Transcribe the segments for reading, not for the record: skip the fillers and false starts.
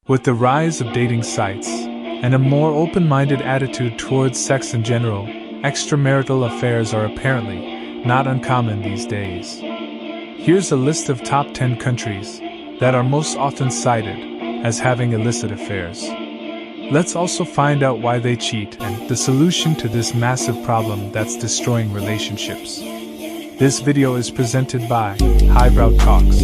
With the rise of dating sites and a more open-minded attitude towards sex in general, extramarital affairs are apparently not uncommon these days. Here's a list of top 10 countries that are most often cited as having illicit affairs. Let's also find out why they cheat and the solution to this massive problem that's destroying relationships. This video is presented by Highbrow Talks.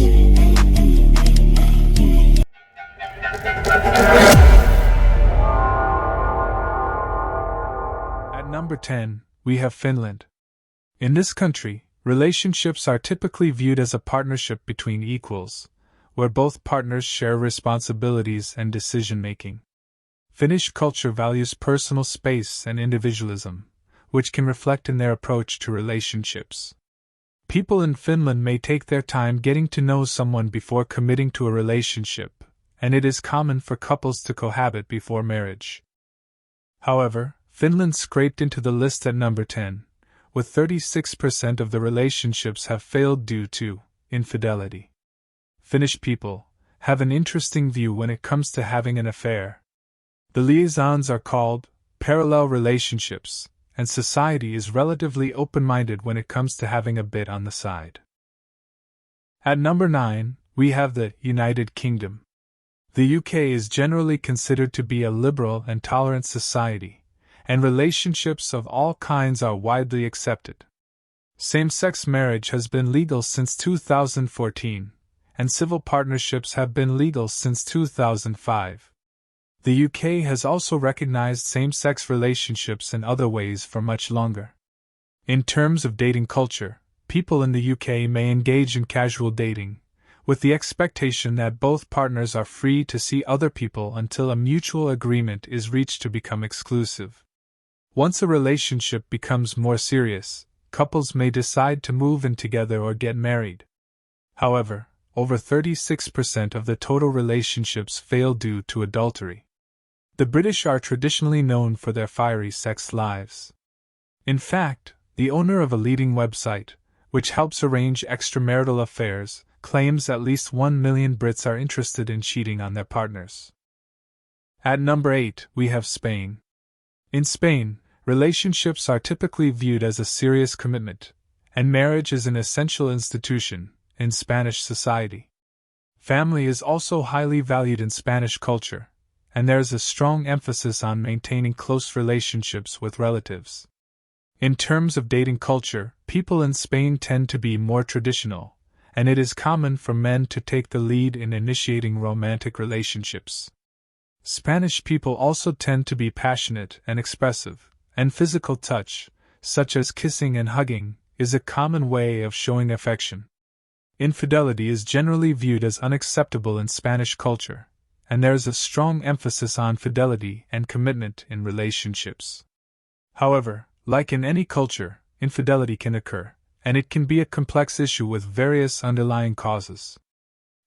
At number 10, we have Finland. In this country, relationships are typically viewed as a partnership between equals, where both partners share responsibilities and decision-making. Finnish culture values personal space and individualism, which can reflect in their approach to relationships. People in Finland may take their time getting to know someone before committing to a relationship, and it is common for couples to cohabit before marriage. However, Finland scraped into the list at number 10, with 36% of the relationships have failed due to infidelity. Finnish people have an interesting view when it comes to having an affair. The liaisons are called parallel relationships, and society is relatively open-minded when it comes to having a bit on the side. At number 9, we have the United Kingdom. The UK is generally considered to be a liberal and tolerant society, and relationships of all kinds are widely accepted. Same-sex marriage has been legal since 2014, and civil partnerships have been legal since 2005. The UK has also recognized same-sex relationships in other ways for much longer. In terms of dating culture, people in the UK may engage in casual dating, with the expectation that both partners are free to see other people until a mutual agreement is reached to become exclusive. Once a relationship becomes more serious, couples may decide to move in together or get married. However, over 36% of the total relationships fail due to adultery. The British are traditionally known for their fiery sex lives. In fact, the owner of a leading website, which helps arrange extramarital affairs, claims at least 1 million Brits are interested in cheating on their partners. At number 8, we have Spain. In Spain, relationships are typically viewed as a serious commitment, and marriage is an essential institution in Spanish society. Family is also highly valued in Spanish culture, and there is a strong emphasis on maintaining close relationships with relatives. In terms of dating culture, people in Spain tend to be more traditional, and it is common for men to take the lead in initiating romantic relationships. Spanish people also tend to be passionate and expressive, and physical touch, such as kissing and hugging, is a common way of showing affection. Infidelity is generally viewed as unacceptable in Spanish culture, and there is a strong emphasis on fidelity and commitment in relationships. However, like in any culture, infidelity can occur, and it can be a complex issue with various underlying causes.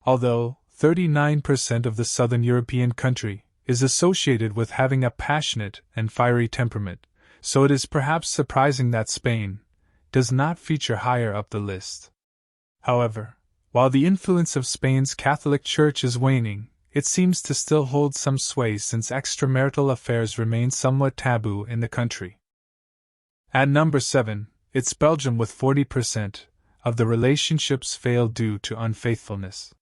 Although 39% of the southern European country is associated with having a passionate and fiery temperament, so it is perhaps surprising that Spain does not feature higher up the list. However, while the influence of Spain's Catholic Church is waning, it seems to still hold some sway since extramarital affairs remain somewhat taboo in the country. At number 7, it's Belgium with 40% of the relationships fail due to unfaithfulness.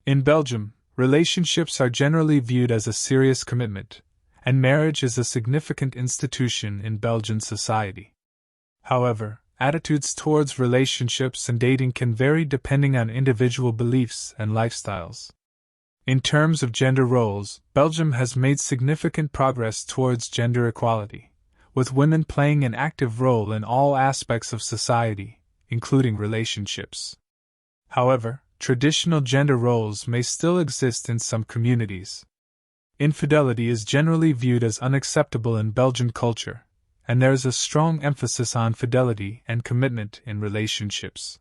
In Belgium, relationships are generally viewed as a serious commitment, and marriage is a significant institution in Belgian society. However, attitudes towards relationships and dating can vary depending on individual beliefs and lifestyles. In terms of gender roles, Belgium has made significant progress towards gender equality, with women playing an active role in all aspects of society, including relationships. However, traditional gender roles may still exist in some communities. Infidelity is generally viewed as unacceptable in Belgian culture, and there is a strong emphasis on fidelity and commitment in relationships.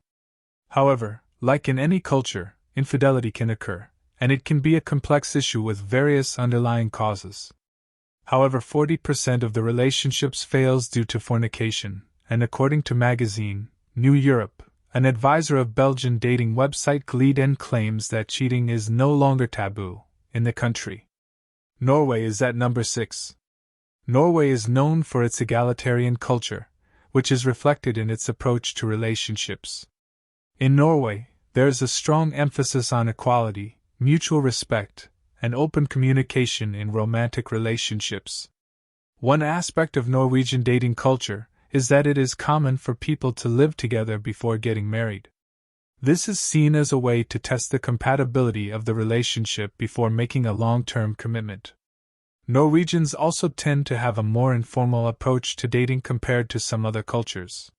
However, like in any culture, infidelity can occur, and it can be a complex issue with various underlying causes. However, 40% of the relationships fails due to fornication, and according to magazine New Europe, an advisor of Belgian dating website Gleeden claims that cheating is no longer taboo, in the country. Norway is at number 6. Norway is known for its egalitarian culture, which is reflected in its approach to relationships. In Norway, there is a strong emphasis on equality, mutual respect, and open communication in romantic relationships. One aspect of Norwegian dating culture is that it is common for people to live together before getting married. This is seen as a way to test the compatibility of the relationship before making a long-term commitment. Norwegians also tend to have a more informal approach to dating compared to some other cultures.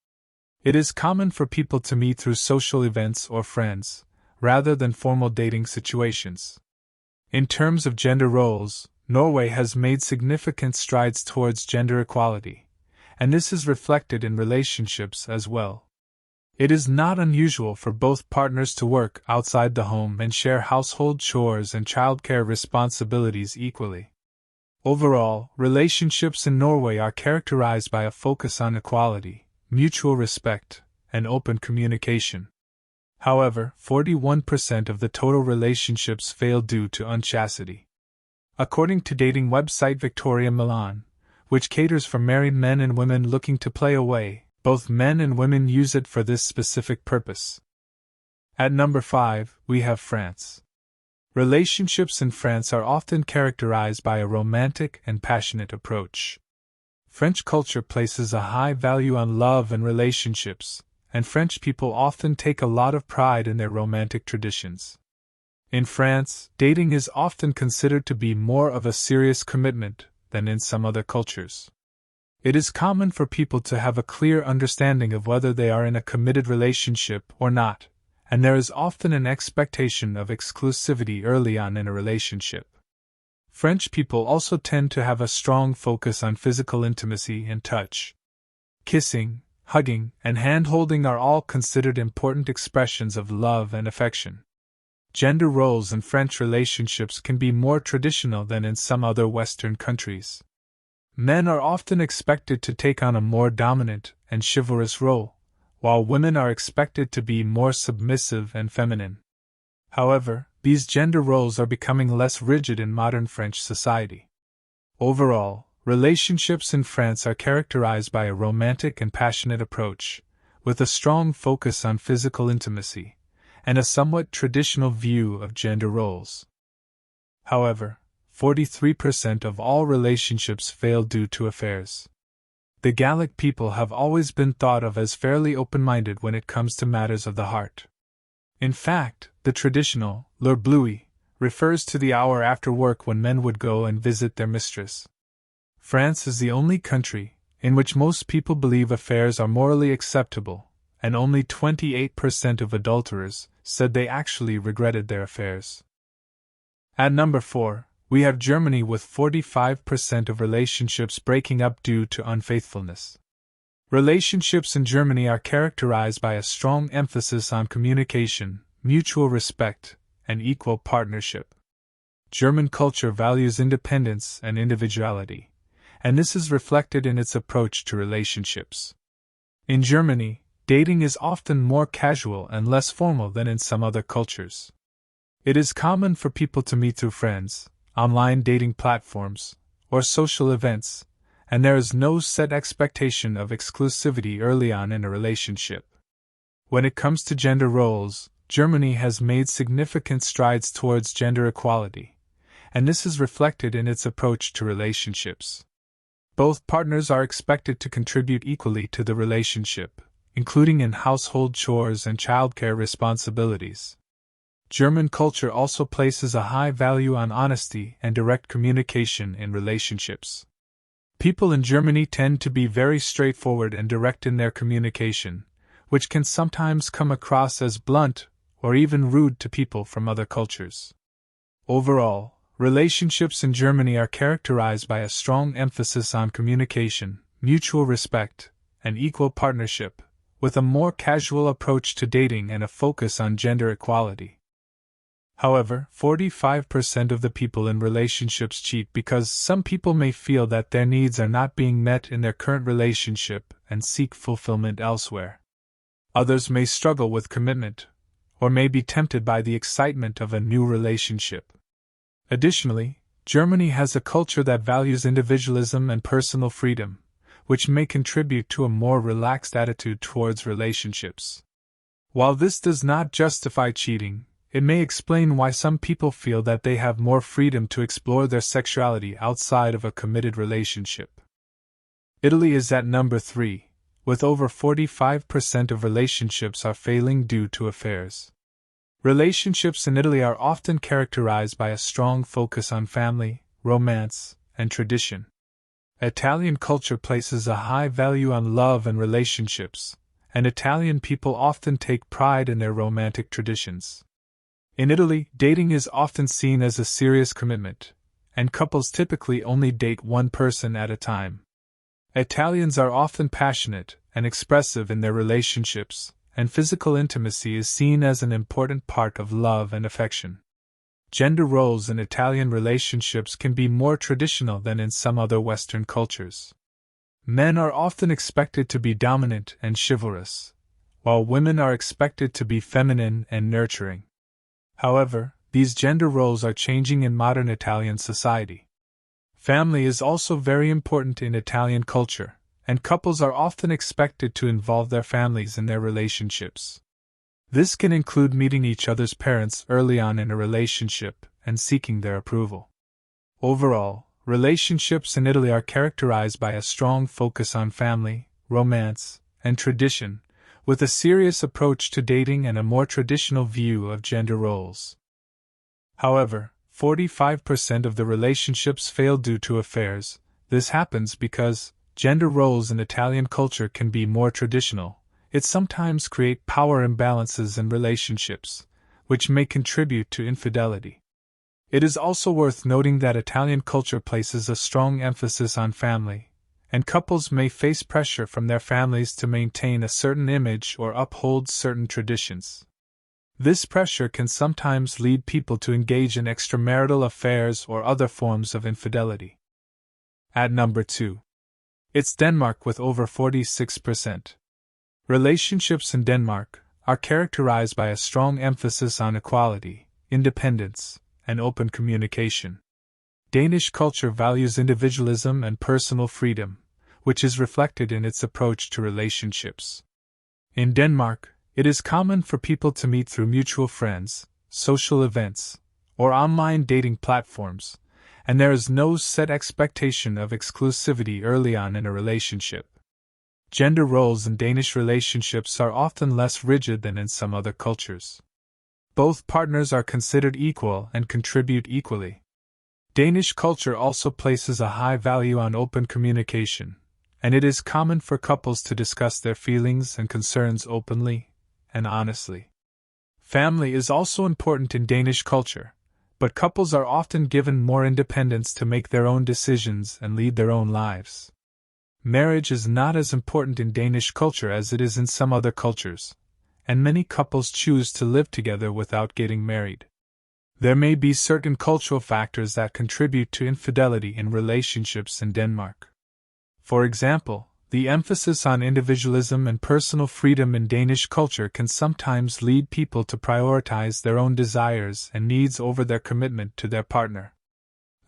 It is common for people to meet through social events or friends, rather than formal dating situations. In terms of gender roles, Norway has made significant strides towards gender equality, and this is reflected in relationships as well. It is not unusual for both partners to work outside the home and share household chores and childcare responsibilities equally. Overall, relationships in Norway are characterized by a focus on equality, mutual respect, and open communication. However, 41% of the total relationships fail due to unchastity. According to dating website Victoria Milan, which caters for married men and women looking to play away, both men and women use it for this specific purpose. At number 5, we have France. Relationships in France are often characterized by a romantic and passionate approach. French culture places a high value on love and relationships, and French people often take a lot of pride in their romantic traditions. In France, dating is often considered to be more of a serious commitment than in some other cultures. It is common for people to have a clear understanding of whether they are in a committed relationship or not, and there is often an expectation of exclusivity early on in a relationship. French people also tend to have a strong focus on physical intimacy and touch. Kissing, hugging, and hand-holding are all considered important expressions of love and affection. Gender roles in French relationships can be more traditional than in some other Western countries. Men are often expected to take on a more dominant and chivalrous role, while women are expected to be more submissive and feminine. However, these gender roles are becoming less rigid in modern French society. Overall, relationships in France are characterized by a romantic and passionate approach, with a strong focus on physical intimacy, and a somewhat traditional view of gender roles. However, 43% of all relationships fail due to affairs. The Gallic people have always been thought of as fairly open-minded when it comes to matters of the heart. In fact, the traditional l'heure bleue refers to the hour after work when men would go and visit their mistress. France is the only country in which most people believe affairs are morally acceptable, and only 28% of adulterers said they actually regretted their affairs. At number 4, we have Germany with 45% of relationships breaking up due to unfaithfulness. Relationships in Germany are characterized by a strong emphasis on communication, mutual respect, and equal partnership. German culture values independence and individuality, and this is reflected in its approach to relationships. In Germany, dating is often more casual and less formal than in some other cultures. It is common for people to meet through friends, online dating platforms, or social events, and there is no set expectation of exclusivity early on in a relationship. When it comes to gender roles, Germany has made significant strides towards gender equality, and this is reflected in its approach to relationships. Both partners are expected to contribute equally to the relationship, including in household chores and childcare responsibilities. German culture also places a high value on honesty and direct communication in relationships. People in Germany tend to be very straightforward and direct in their communication, which can sometimes come across as blunt or even rude to people from other cultures. Overall, relationships in Germany are characterized by a strong emphasis on communication, mutual respect, and equal partnership, with a more casual approach to dating and a focus on gender equality. However, 45% of the people in relationships cheat because some people may feel that their needs are not being met in their current relationship and seek fulfillment elsewhere. Others may struggle with commitment, or may be tempted by the excitement of a new relationship. Additionally, Germany has a culture that values individualism and personal freedom, which may contribute to a more relaxed attitude towards relationships. While this does not justify cheating, it may explain why some people feel that they have more freedom to explore their sexuality outside of a committed relationship. Italy is at number 3, with over 45% of relationships are failing due to affairs. Relationships in Italy are often characterized by a strong focus on family, romance, and tradition. Italian culture places a high value on love and relationships, and Italian people often take pride in their romantic traditions. In Italy, dating is often seen as a serious commitment, and couples typically only date one person at a time. Italians are often passionate and expressive in their relationships, and physical intimacy is seen as an important part of love and affection. Gender roles in Italian relationships can be more traditional than in some other Western cultures. Men are often expected to be dominant and chivalrous, while women are expected to be feminine and nurturing. However, these gender roles are changing in modern Italian society. Family is also very important in Italian culture, and couples are often expected to involve their families in their relationships. This can include meeting each other's parents early on in a relationship and seeking their approval. Overall, relationships in Italy are characterized by a strong focus on family, romance, and tradition, with a serious approach to dating and a more traditional view of gender roles. However, 45% of the relationships fail due to affairs. This happens because gender roles in Italian culture can be more traditional. It sometimes creates power imbalances in relationships, which may contribute to infidelity. It is also worth noting that Italian culture places a strong emphasis on family, and couples may face pressure from their families to maintain a certain image or uphold certain traditions. This pressure can sometimes lead people to engage in extramarital affairs or other forms of infidelity. At number 2. It's Denmark with over 46%. Relationships in Denmark are characterized by a strong emphasis on equality, independence, and open communication. Danish culture values individualism and personal freedom, which is reflected in its approach to relationships. In Denmark, it is common for people to meet through mutual friends, social events, or online dating platforms, and there is no set expectation of exclusivity early on in a relationship. Gender roles in Danish relationships are often less rigid than in some other cultures. Both partners are considered equal and contribute equally. Danish culture also places a high value on open communication, and it is common for couples to discuss their feelings and concerns openly and honestly. Family is also important in Danish culture, but couples are often given more independence to make their own decisions and lead their own lives. Marriage is not as important in Danish culture as it is in some other cultures, and many couples choose to live together without getting married. There may be certain cultural factors that contribute to infidelity in relationships in Denmark. For example, the emphasis on individualism and personal freedom in Danish culture can sometimes lead people to prioritize their own desires and needs over their commitment to their partner.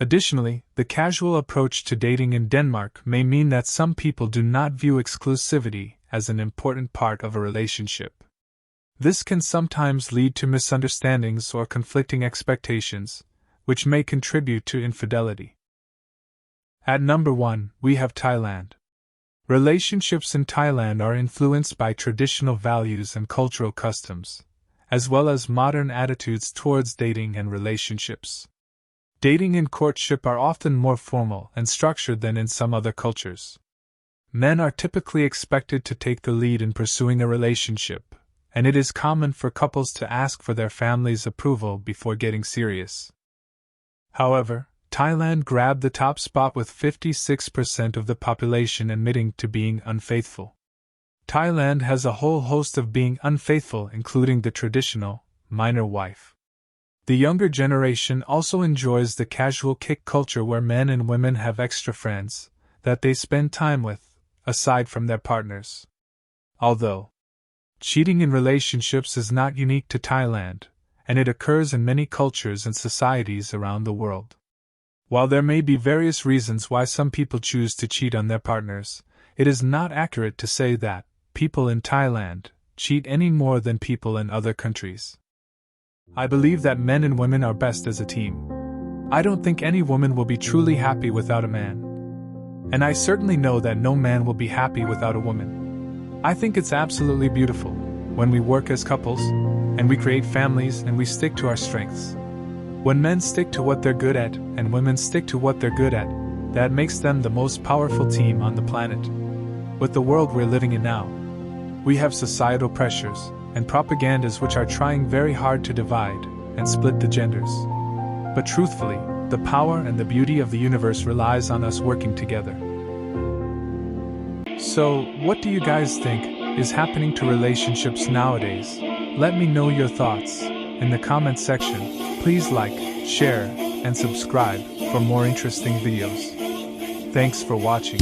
Additionally, the casual approach to dating in Denmark may mean that some people do not view exclusivity as an important part of a relationship. This can sometimes lead to misunderstandings or conflicting expectations, which may contribute to infidelity. At number 1, we have Thailand. Relationships in Thailand are influenced by traditional values and cultural customs, as well as modern attitudes towards dating and relationships. Dating and courtship are often more formal and structured than in some other cultures. Men are typically expected to take the lead in pursuing a relationship, and it is common for couples to ask for their family's approval before getting serious. However, Thailand grabbed the top spot with 56% of the population admitting to being unfaithful. Thailand has a whole host of being unfaithful, including the traditional, minor wife. The younger generation also enjoys the casual kick culture where men and women have extra friends that they spend time with, aside from their partners. Although cheating in relationships is not unique to Thailand, and it occurs in many cultures and societies around the world. While there may be various reasons why some people choose to cheat on their partners, it is not accurate to say that people in Thailand cheat any more than people in other countries. I believe that men and women are best as a team. I don't think any woman will be truly happy without a man. And I certainly know that no man will be happy without a woman. I think it's absolutely beautiful when we work as couples, and we create families and we stick to our strengths. When men stick to what they're good at and women stick to what they're good at, that makes them the most powerful team on the planet. With the world we're living in now, we have societal pressures and propagandas which are trying very hard to divide and split the genders. But truthfully, the power and the beauty of the universe relies on us working together. So, what do you guys think is happening to relationships nowadays? Let me know your thoughts in the comment section. Please like, share, and subscribe for more interesting videos. Thanks for watching.